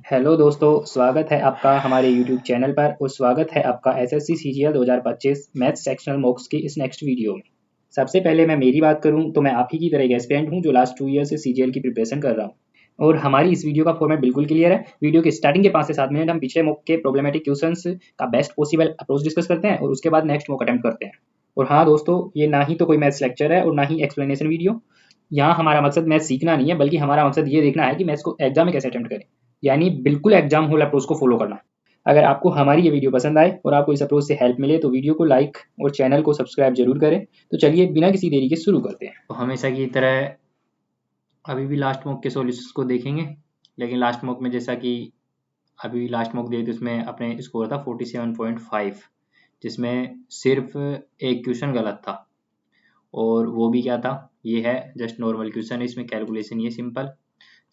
Hello दोस्तों, स्वागत है आपका हमारे यूट्यूब चैनल पर और स्वागत है आपका एसएससी सीजीएल 2025 मैथ्स सेक्शनल मॉक्स की इस नेक्स्ट वीडियो में। सबसे पहले मैं मेरी बात करूं तो मैं आप ही की तरह एक एस्पिरेंट हूं जो लास्ट 2 ईयर से सीजीएल की प्रिपरेशन कर रहा हूं और हमारी इस वीडियो का फॉर्मेट बिल्कुल क्लियर है। वीडियो के स्टार्टिंग के 5 से 7 मिनट हम पिछले मॉक के प्रॉब्लमेटिक क्वेश्चंस का बेस्ट पॉसिबल अप्रोच डिस्कस करते हैं और उसके बाद नेक्स्ट मॉक अटेम्प्ट करते हैं। और हाँ दोस्तों, ये ना ही तो कोई मैथ्स लेक्चर है और ना ही एक्सप्लेनेशन वीडियो। यहाँ हमारा मकसद मैथ्स सीखना नहीं है, बल्कि हमारा मकसद ये देखना है कि मैथ्स को एग्जाम में कैसे अटेम्प्ट करें, यानी बिल्कुल एग्जाम होल अप्रोच को फॉलो करना। अगर आपको हमारी ये वीडियो पसंद आए और आपको इस अप्रोच से हेल्प मिले तो वीडियो को लाइक और चैनल को सब्सक्राइब जरूर करें। तो चलिए बिना किसी देरी के शुरू करते हैं। तो हमेशा की तरह अभी भी लास्ट मॉक के सॉल्यूशंस को देखेंगे, लेकिन लास्ट मॉक में जैसा कि अभी लास्ट मॉक दिए थे उसमें अपने स्कोर था 47.5, जिसमें सिर्फ एक क्वेश्चन गलत था और वो भी क्या था, ये है जस्ट नॉर्मल क्वेश्चन है। इसमें कैलकुलेशन ये सिंपल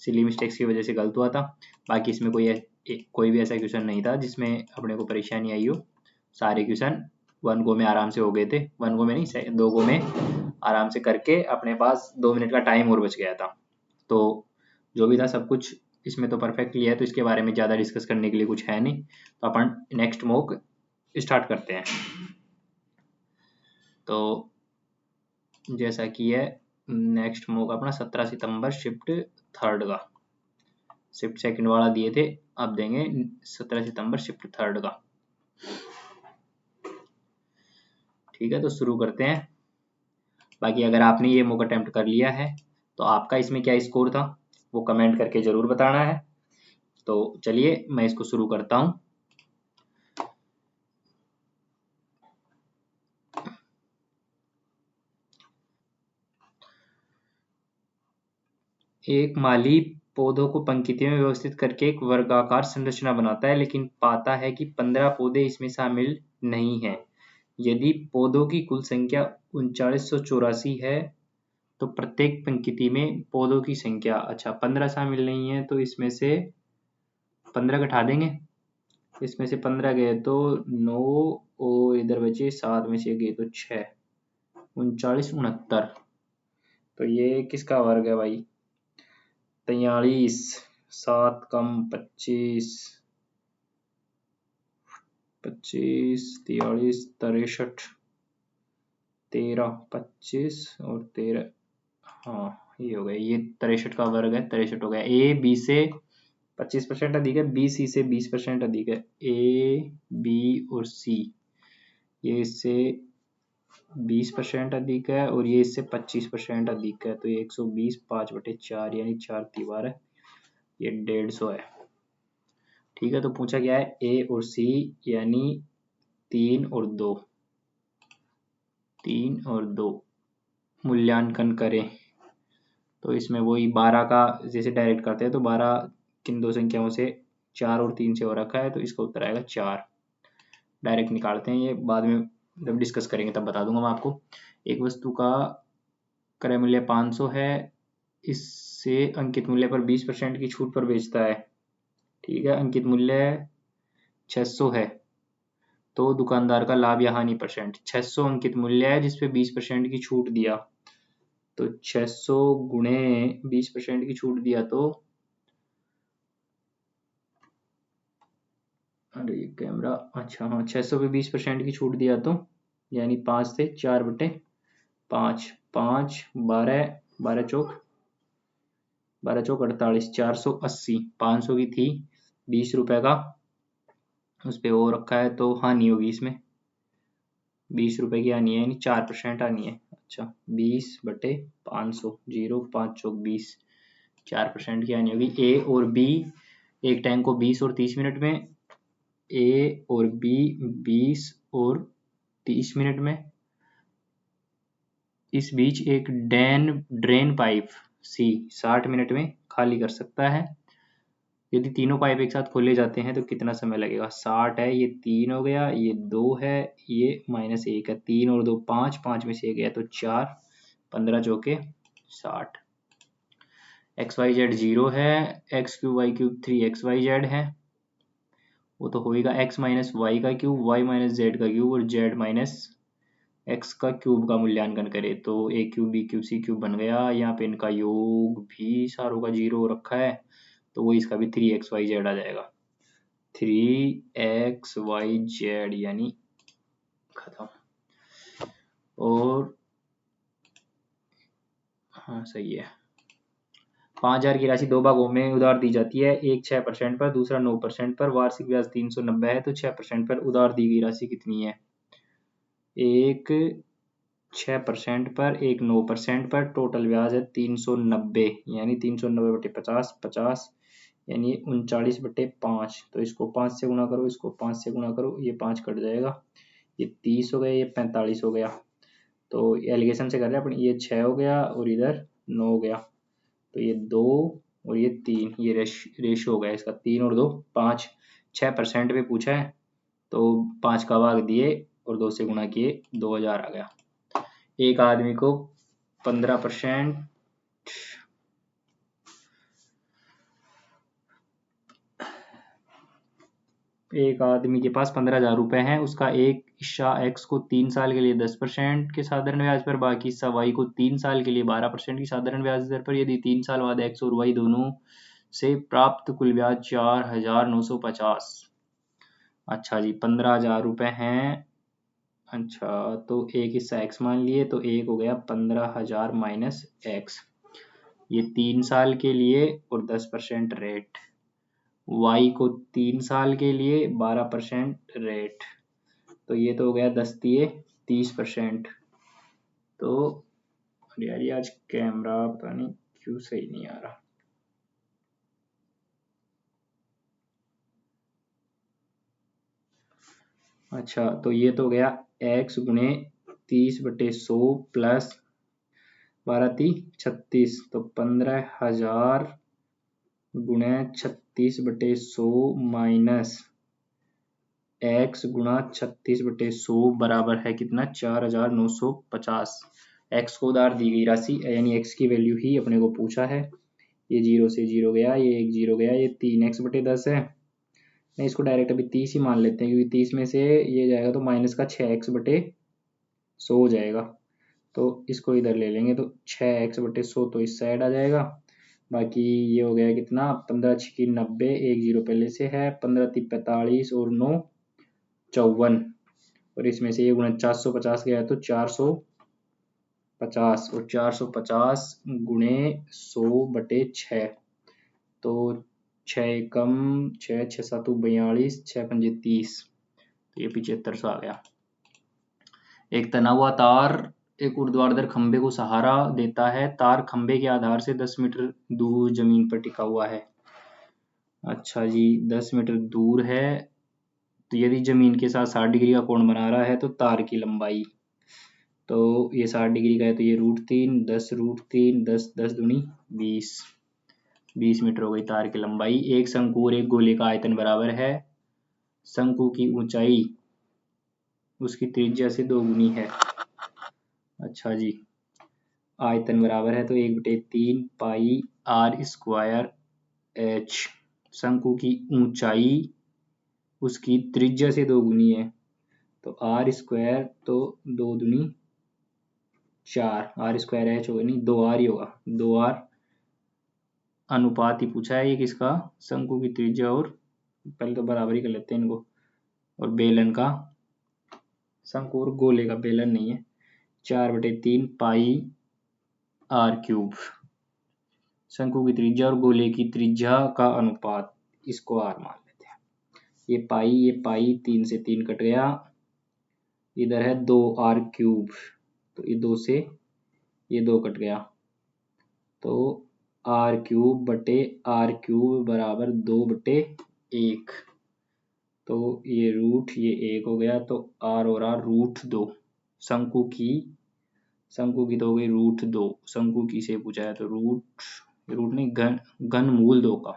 सिली मिस्टेक्स की वजह से गलत हुआ था। बाकी इसमें कोई भी ऐसा क्वेश्चन नहीं था जिसमें अपने को परेशानी आई हो। सारे क्वेश्चन 1 गो में आराम से हो गए थे, 1 गो में नहीं 2 गो में आराम से करके अपने पास 2 मिनट का टाइम और बच गया था। तो जो भी था सब कुछ इसमें तो परफेक्टली है, तो इसके बारे में ज़्यादा डिस्कस करने के लिए कुछ है नहीं। तो अपन नेक्स्ट मॉक स्टार्ट करते हैं। तो जैसा कि है नेक्स्ट मॉक अपना 17 सितंबर शिफ्ट थर्ड का, शिफ्ट सेकंड वाला दिए थे, अब देंगे 17 सितंबर शिफ्ट थर्ड का। ठीक है, तो शुरू करते हैं। बाकी अगर आपने ये मॉक अटेम्प्ट कर लिया है तो आपका इसमें क्या स्कोर था वो कमेंट करके जरूर बताना है। तो चलिए मैं इसको शुरू करता हूँ। एक माली पौधों को पंक्तियों में व्यवस्थित करके एक वर्गाकार संरचना बनाता है, लेकिन पाता है कि 15 पौधे इसमें शामिल नहीं हैं। यदि पौधों की कुल संख्या 3984 है तो प्रत्येक पंक्ति में पौधों की संख्या, अच्छा 15 शामिल नहीं है तो इसमें से 15 घटा देंगे। इसमें से 15 गए तो 9 और इधर बचे 7 में से गए तो 6, 39 69। तो ये किसका वर्ग है भाई? 43, 7 कम 25, 25 43 63, 13 25 और 13, हाँ ये हो गया, ये 63 का वर्ग है। 63 हो गया। ए बी से 25% अधिक है, बी सी से 20% अधिक है। ए बी और सी ये इससे 20% अधिक है और ये इससे 25% अधिक है, तो ये 120 5/4 यानी 4 दीवार है, ये 150 है। ठीक है, तो पूछा गया है ए और सी यानी 3 और 2, 3 और 2 मूल्यांकन करें। तो इसमें वही 12 का जैसे डायरेक्ट करते हैं तो 12 किन दो संख्याओं से 4 और 3 से हो रखा है, तो इसका उत्तर आएगा 4। डायरेक्ट निकालते हैं, ये बाद में जब डिस्कस करेंगे तब बता दूंगा मैं आपको। एक वस्तु का क्रय मूल्य 500 है, इससे अंकित मूल्य पर 20% की छूट पर बेचता है। ठीक है, अंकित मूल्य 600 है तो दुकानदार का लाभ या हानि परसेंट 600 अंकित मूल्य है जिसपे 20% की छूट दिया, तो 600 गुणे 20% की छूट दिया तो, अरे ये कैमरा, अच्छा हाँ 600 पे 20% की छूट दिया तो यानी 5 से 4/5, 5 12, 12 चौक 48, 480, 500 की थी, 20 रुपए का उस पे वो रखा है तो हानि होगी इसमें, 20 रुपए की हानि है यानी 4% हानि है। अच्छा 20/500, 0 5 चौक 20, 4% की हानि होगी। ए और बी एक टाइम को 20 और 30 मिनट में, ए और बी 20 और 30 मिनट में। इस बीच एक ड्रेन पाइप सी 60 मिनट में खाली कर सकता है। यदि तीनों पाइप एक साथ खोले जाते हैं तो कितना समय लगेगा? 60 है, ये 3 हो गया, ये 2 है, ये -1 है, 3 और 2 5, 5 में से 1 गया तो 4, 15 चौके 60। एक्स वाई जेड 0 है, x cube Y cube 3xyz है, वो तो होएगा x माइनस वाई का क्यूब, y माइनस जेड का क्यूब और z माइनस एक्स का क्यूब का मूल्यांकन करे तो a cube b cube c cube बन गया। यहाँ पे इनका योग भी सारों का 0 रखा है तो वो इसका भी 3xyz आ जाएगा। 3xyz यानी खत्म। और हाँ सही है। 5,000 की राशि 2 भागों में उधार दी जाती है, एक 6% पर, दूसरा 9% पर। वार्षिक ब्याज 390 है, तो 6% पर उधार दी गई राशि कितनी है? एक 6% पर, एक 9% पर, टोटल ब्याज है 390, यानी 390/50, 50 यानी 39/5। तो इसको 5 से गुणा करो, इसको 5 से गुणा करो, ये 5 कट जाएगा, ये 30 हो गया, ये 45 हो गया। तो एलिगेशन से कर रहे हैं अपन, ये 6 हो गया और इधर 9 हो गया, तो ये 2 और ये 3, ये रेशो हो गया इसका, 3 और 2 5। 6% पे पूछा है तो 5 का भाग दिए और 2 से गुणा किए, 2000 आ गया। एक आदमी को 15%, एक आदमी के पास 15,000 रुपए हैं, उसका एक हिस्सा x को 3 साल के लिए 10% के साधारण ब्याज पर, बाकी हिस्सा y को 3 साल के लिए 12% की साधारण ब्याज दर पर। यदि 3 साल बाद x और y दोनों से प्राप्त कुल ब्याज 4,950। अच्छा जी, 15,000 रुपए हैं। अच्छा, तो एक हिस्सा x मान लिए, तो एक हो गया 15,000 माइनस x, ये 3 साल के लिए और 10% रेट, y को 3 साल के लिए 12% रेट, तो ये तो हो गया 10 दिए 30%। तो यार ये आज कैमरा पता नहीं क्यों सही नहीं आ रहा। अच्छा, तो ये तो हो गया x गुणे 30/100 प्लस 12×3 = 36, तो 15,000 गुणे 36/100 माइनस x गुणा 36/100 बराबर है कितना? 4,950। x को उधार दी गई राशि यानी x की वैल्यू ही अपने को पूछा है। ये 0 से 0 गया, ये 1 0 गया, ये 3x/10 है। नहीं, इसको डायरेक्ट अभी 30 ही मान लेते हैं, क्योंकि 30 में से ये जाएगा तो माइनस का 6x/100 हो जाएगा, तो इसको इधर ले लेंगे, तो 6x/100 तो इस साइड आ जाएगा। बाकी ये हो गया कितना? 15×6 = 90, 1 0 पहले से है, 15×3 = 45 और 9 54, और इसमें से ये 4950 गया तो 450, और 450 गुणे 100/6, तो 6 कम 6 6 7 42, 6 5 30, तो ये 7500 आ गया। एक तना हुआ तार एक ऊर्ध्वाधर खंभे को सहारा देता है, तार खंभे के आधार से 10 मीटर दूर जमीन पर टिका हुआ है। अच्छा जी, 10 मीटर दूर है, तो यदि जमीन के साथ 60 डिग्री का कोण बना रहा है तो तार की लंबाई, तो ये 60 डिग्री का है, तो ये √3, 10√3, 10 10 दूनी 20 मीटर हो गई तार की लंबाई। एक शंकु और एक गोले का आयतन बराबर है, शंकु की ऊंचाई उसकी त्रिज्या से 2 गुनी है। अच्छा जी, आयतन बराबर है तो 1/3 पाई r² h, शंकु की ऊंचाई उसकी त्रिज्या से 2 गुनी है, तो r² तो 2 दूनी 4, r² h होगा, नहीं 2r ही होगा, 2r अनुपात ही पूछा है ये किसका? शंकु की त्रिज्या और, पहले तो बराबर ही कर लेते हैं इनको, और बेलन का, शंकु और गोले का, बेलन नहीं है, 4/3 पाई r³, शंकु की त्रिज्या और गोले की त्रिज्या का अनुपात, इसको r मान लेते हैं। ये पाई 3 से 3 कट गया, इधर है 2r³, तो ये 2 से ये 2 कट गया, तो r³ बराबर 2/1, तो ये रूट ये 1 हो गया, तो r और r √2, शंकु की तो हो गई √2, शंकु की से पूछा है तो रूट नहीं, घनमूल 2 का।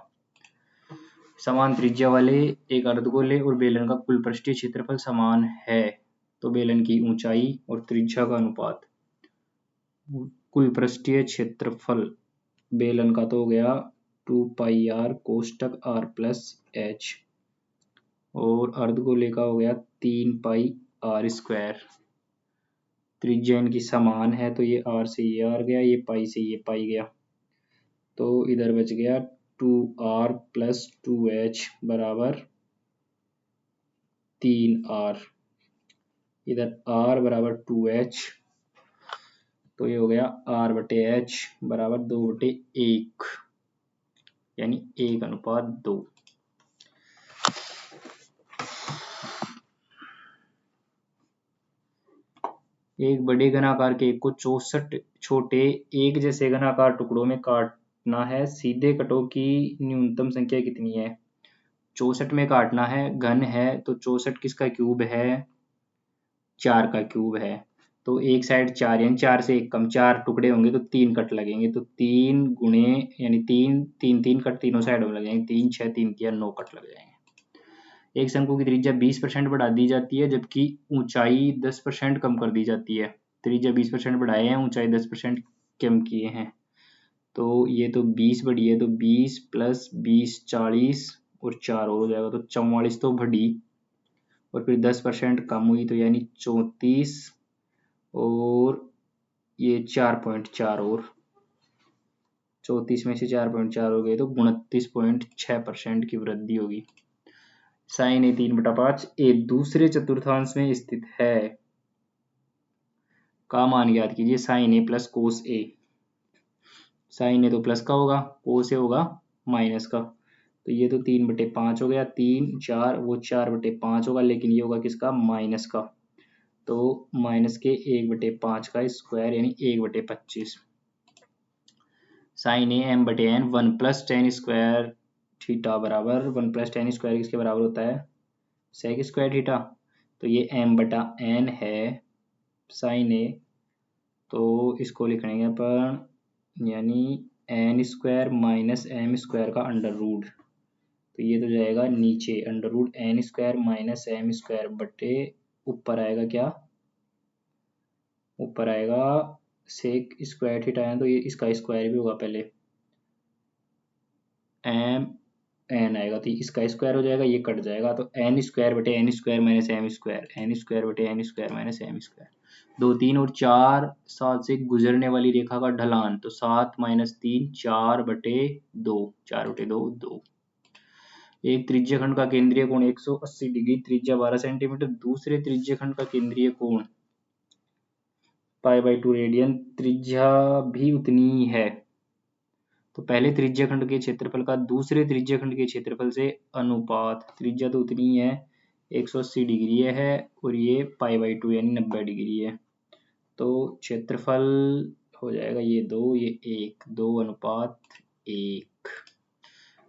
समान त्रिज्या वाले एक अर्धगोले और बेलन का कुल पृष्ठीय क्षेत्रफल समान है, तो बेलन की ऊंचाई और त्रिज्या का अनुपात, कुल पृष्ठीय क्षेत्रफल बेलन का तो हो गया 2πr कोष्टक r प्लस h, और अर्धगोले का हो गया 3πr²। त्रिज्या इनकी समान है, तो ये r से ये r गया, ये पाई से ये पाई गया, तो इधर बच गया 2r प्लस 2h बराबर 3r। इधर r बराबर 2h, तो ये हो गया r बटे h बराबर 2/1, यानी 1:2। एक बड़े घनाकार केक को 64 छोटे एक जैसे घनाकार टुकड़ों में काटना है। सीधे कटों की न्यूनतम संख्या कितनी है? 64 में काटना है, घन है तो 64 किसका क्यूब है? 4 का क्यूब है। तो एक साइड 4 यानी 4 से एक कम, 4 टुकड़े होंगे तो 3 कट लगेंगे, तो 3 गुणे यानी 3 कट तीनों साइडों में लगेंगे, 3 6 3 3 9 कट लग जाएंगे। एक शंकु की त्रिज्या 20% बढ़ा दी जाती है जबकि ऊंचाई 10% कम कर दी जाती है। त्रिज्या 20% बढ़ाए हैं, ऊंचाई 10% कम किए हैं। तो ये तो 20 बढ़ी है, तो 20 प्लस 20 40 और 4 और हो जाएगा, तो 44 तो बढ़ी और फिर 10% कम हुई, तो यानी 34 और ये 4.4 और 34 में से 4.4 हो गए तो 29.6% की वृद्धि होगी। साइन ए 3/5 ए दूसरे चतुर्थांश में स्थित है का मान ज्ञात कीजिए। साइन ए प्लस कोस ए, साइन ए तो प्लस का होगा, कोस ए होगा माइनस का, तो ये तो 3/5 हो गया, 3 4 वो 4/5 होगा, लेकिन ये होगा किसका? माइनस का, तो माइनस के 1/5 का स्क्वायर यानी 1/25। साइन ए एम बटे N 1 plus ten square theta बराबर 1 प्लस टेन स्क्वायर किसके बराबर होता है? Sec square theta. तो ये m बटा n है साइन ए, तो इसको लिख लेंगे अपन, यानी n square minus M square का अंडर रूट, तो ये तो जाएगा नीचे under root n square minus M square बटे ऊपर आएगा क्या? ऊपर आएगा सेक स्क्वायर थीटा है तो ये इसका स्क्वायर भी होगा, पहले एम एन आएगा तो इसका स्क्वायर हो जाएगा, ये कट जाएगा, तो एन स्क्वायर बटे N square minus M square, N square बटे N square minus M square. 2 3 और 4 7 से गुजरने वाली रेखा का ढलान, तो 7 माइनस 3 4/2, 4/2 2। एक त्रिज्यखंड का केंद्रीय कोण 180 डिग्री, त्रिज्या 12 सेंटीमीटर। दूसरे त्रिज्यखंड का केंद्रीय कोण π/2 रेडियन, त्रिज्या भी उतनी ही है। तो पहले त्रिज्यखंड के क्षेत्रफल का दूसरे त्रिज्यखंड के क्षेत्रफल से अनुपात, त्रिज्या तो उतनी ही है 180 डिग्री है और ये π/2 यानी 90 डिग्री है, तो क्षेत्रफल हो जाएगा ये 2 ये 1, 2:1।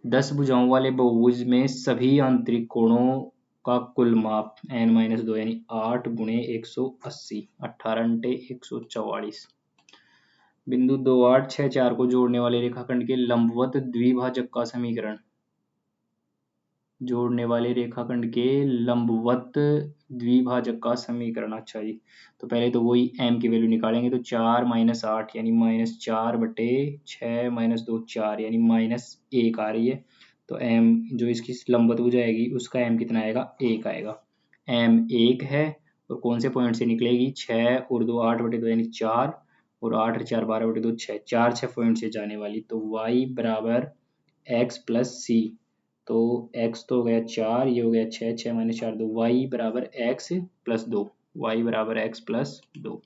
10 भुजाओं वाले बहुभुज में सभी आंतरिक कोणों का कुल माप n-2 यानी 8 गुणे 180, 18 × 144। बिंदु 2 8 6 4 को जोड़ने वाले रेखाखंड के लंबवत द्विभाजक का समीकरण, जोड़ने वाले रेखाखंड के लंबवत द्विभाजक का समीकरण। अच्छा जी, तो पहले तो वही m की वैल्यू निकालेंगे, तो 4 माइनस 8 यानी -4/6 -2 4 यानी -1 आ रही है, तो m जो इसकी लंबवत भुजा आएगी उसका m कितना आएगा? 1 आएगा। m 1 है और कौन से पॉइंट से निकलेगी? 6 और 2 8/2 यानी 4 और 8 और 4 12/2 6, 4 6 पॉइंट से जाने वाली, तो y बराबर x प्लस सी, तो x तो हो गया 4, ये हो गया 6 6 माइनस 4 2, y बराबर x प्लस 2, y बराबर x प्लस 2।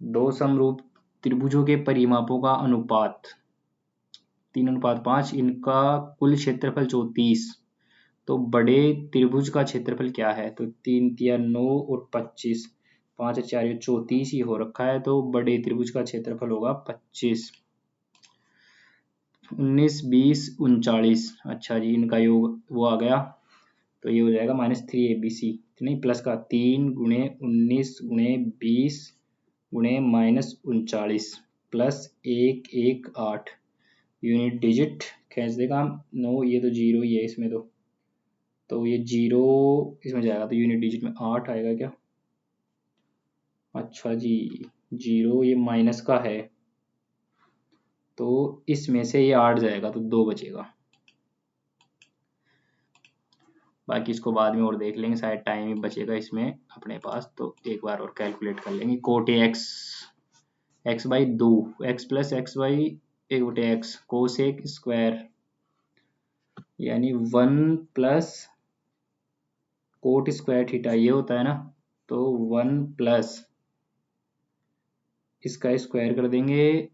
दो समरूप त्रिभुजों के परिमापों का अनुपात 3:5, इनका कुल क्षेत्रफल 34, तो बड़े त्रिभुज का क्षेत्रफल क्या है? तो 3 3 9 और 25, 5 4 ये 34 ही हो रखा है, तो बड़े त्रिभुज का क्षेत्रफल होगा 25। 19 20 39, अच्छा जी, इनका योग वो आ गया, तो ये हो जाएगा -3abc, नहीं प्लस का 3 गुणे 19 गुणे 20 गुणे -39 प्लस 1 1 8, यूनिट डिजिट खींच देगा 9, ये तो 0 ही है इसमें, तो ये 0 इसमें जाएगा, तो यूनिट डिजिट में 8 आएगा क्या? अच्छा जी, 0 ये माइनस का है, तो इसमें से ये 8 जाएगा तो 2 बचेगा, बाकी इसको बाद में और देख लेंगे, शायद टाइम ही बचेगा इसमें अपने पास, तो एक बार और कैलकुलेट कर लेंगे। Cot X x/2 x plus x/, 1/x cosec square यानी 1 प्लस कोट स्क्वायर थीटा ये होता है ना, तो 1 प्लस इसका स्क्वायर कर देंगे,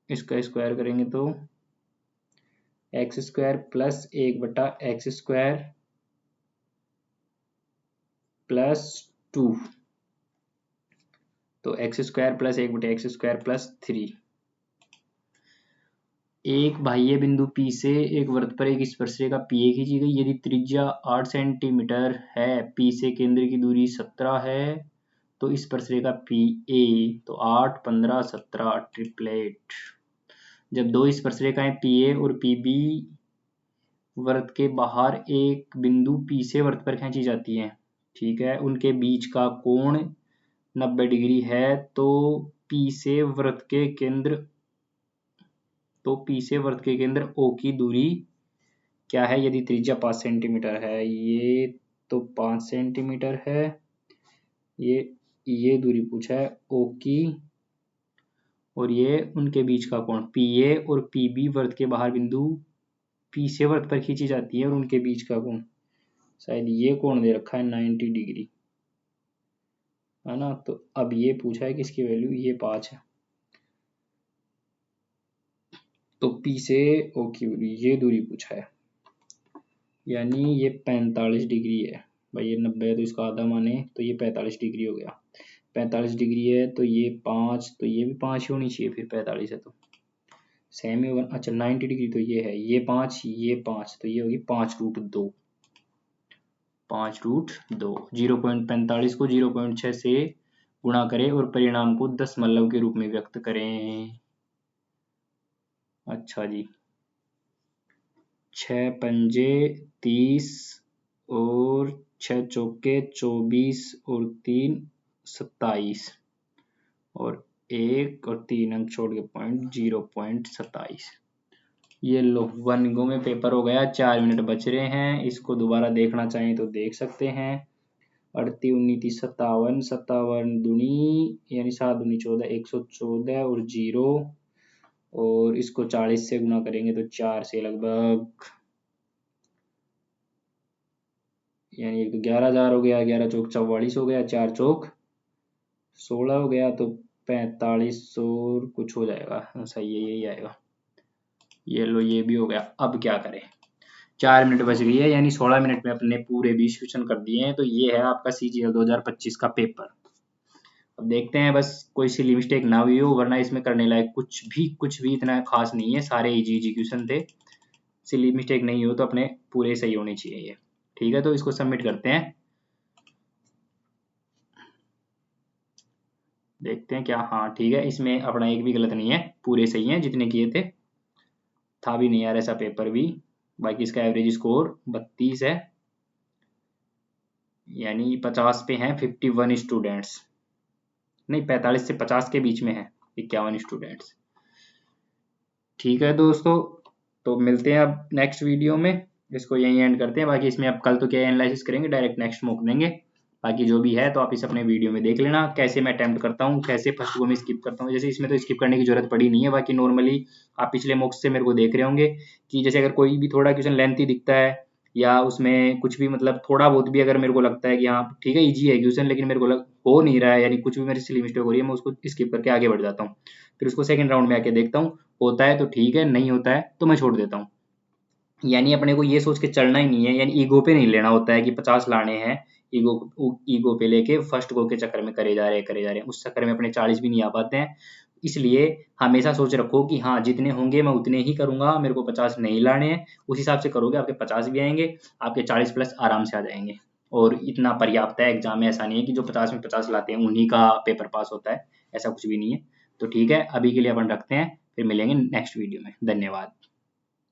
इसका स्क्वायर करेंगे तो x square plus 1/x square plus 2, तो x square plus 1/x square plus 3। एक बाह्य बिंदु P से एक वृत्त पर एक स्पर्शरेखा PA खींची गई। यदि त्रिज्या 8 सेंटीमीटर है, P से केंद्र की दूरी 17 है, तो स्पर्शरेखा PA, तो 8, 15, 17 ट्रिपलेट। जब दो स्पर्शरेखाएं PA और PB वृत्त के बाहर एक बिंदु P से वृत्त पर खींची जाती हैं, ठीक है, उनके बीच का कोण 90 डिग्री है, तो P से वृत्त के केंद्र O की दूरी क्या है? यदि त्रिज्या 5 सेंटीमीटर है, ये तो 5 सेंटीमीटर है, ये दूरी पूछा है O की, और ये उनके बीच का कोण PA और PB वृत्त के बाहर बिंदु P से वृत्त पर खींची जाती है, और उनके बीच का कोण शायद ये कोण दे रखा है 90 डिग्री, है ना। तो अब ये पूछा है कि इसकी वैल्यू ये 5 है, तो P से O की ये दूरी पूछा है, यानी ये 45 डिग्री है। भाई ये 90 है तो इसका आधा माने, तो ये 45 डिग्री हो गया। 45 डिग्री है तो ये 5, तो ये भी 5 ही होनी चाहिए, फिर 45 है तो सेम ही होगा। अच्छा 90 डिग्री तो ये है, ये 5, ये 5, तो ये होगी 5√2, 5√2। 0.45 को 0.6 से गुणा करें और परिणाम को दशमलव के रूप में व्यक्त करें। अच्छा जी, 6 पंजे 30 और 6 चौके 24 और 3 27 और 1 और 3 अंक छोड़ के पॉइंट 0.27। ये लो 1 गो में पेपर हो गया। 4 मिनट बच रहे हैं, इसको दोबारा देखना चाहें तो देख सकते हैं। 38 19 57, 57 दूनी यानी 7 दूनी 14, 114 और 0, और इसको 40 से गुना करेंगे तो 4 से लगभग, यानी एक तो 11,000 हो गया, 11 चौक 44 हो गया, 4 चौक 16 हो गया, तो 45 और कुछ हो जाएगा। सही है, यही आएगा। ये लो ये भी हो गया। अब क्या करें, 4 मिनट बच गई है, यानी 16 मिनट में अपने पूरे 20 क्वेश्चन कर दिए हैं। तो ये है आपका CGL 2025 का पेपर। अब देखते हैं बस कोई सिली मिस्टेक ना हुई हो, वरना इसमें करने लायक कुछ भी इतना खास नहीं है, सारे इजी क्वेश्चन थे। सिली मिस्टेक नहीं हो तो अपने पूरे सही होने चाहिए ये, ठीक है। तो इसको सबमिट करते हैं, देखते हैं क्या। हाँ ठीक है, इसमें अपना एक भी गलत नहीं है, पूरे सही हैं जितने किए थे। था भी नहीं यार ऐसा पेपर भी। बाकी इसका एवरेज स्कोर 32 है, यानी 50 पे हैं 51 स्टूडेंट्स, नहीं 45 से 50 के बीच में है 51 स्टूडेंट्स। ठीक है दोस्तों, तो मिलते हैं अब नेक्स्ट वीडियो में। इसको यहीं एंड करते हैं। बाकी इसमें अब कल तो क्या एनालिसिस करेंगे, डायरेक्ट नेक्स्ट मॉक देंगे। बाकी जो भी है तो आप इस अपने वीडियो में देख लेना, कैसे मैं अटेम्प्ट करता हूँ, कैसे फर्स्ट गो में स्किप करता हूँ। जैसे इसमें तो स्किप करने की जरूरत पड़ी नहीं है, बाकी नॉर्मली आप पिछले मॉक्स से मेरे को देख रहे होंगे कि जैसे अगर कोई भी थोड़ा क्वेश्चन लेंथी दिखता है, या उसमें कुछ भी मतलब थोड़ा बहुत भी अगर मेरे को लगता है कि हाँ ठीक है इजी है क्वेश्चन, लेकिन मेरे को हो नहीं रहा है, यानी कुछ भी मेरे सिली मिस्टेक हो रही है, मैं उसको स्किप करके आगे बढ़ जाता हूँ। फिर उसको सेकंड राउंड में आके देखता हूँ, होता है तो ठीक है, नहीं होता है तो मैं छोड़ देता हूँ। यानी अपने को ये सोच के चलना ही नहीं है, यानी ईगो पे नहीं लेना होता है कि 50 लाने हैं, ईगो पे लेके फर्स्ट गो के चक्कर में करे जा रहे हैं, उस चक्कर में अपने 40 भी नहीं आ पाते हैं। इसलिए हमेशा सोच रखो कि हाँ जितने होंगे मैं उतने ही करूंगा, मेरे को 50 नहीं लाने हैं। उस हिसाब से करोगे आपके 50 भी आएंगे, आपके 40 प्लस आराम से आ जाएंगे, और इतना पर्याप्त है एग्जाम में। ऐसा नहीं है कि जो 50 में 50 लाते हैं उन्हीं का पेपर पास होता है, ऐसा कुछ भी नहीं है। तो ठीक है, अभी के लिए अपन रखते हैं, फिर मिलेंगे नेक्स्ट वीडियो में। धन्यवाद।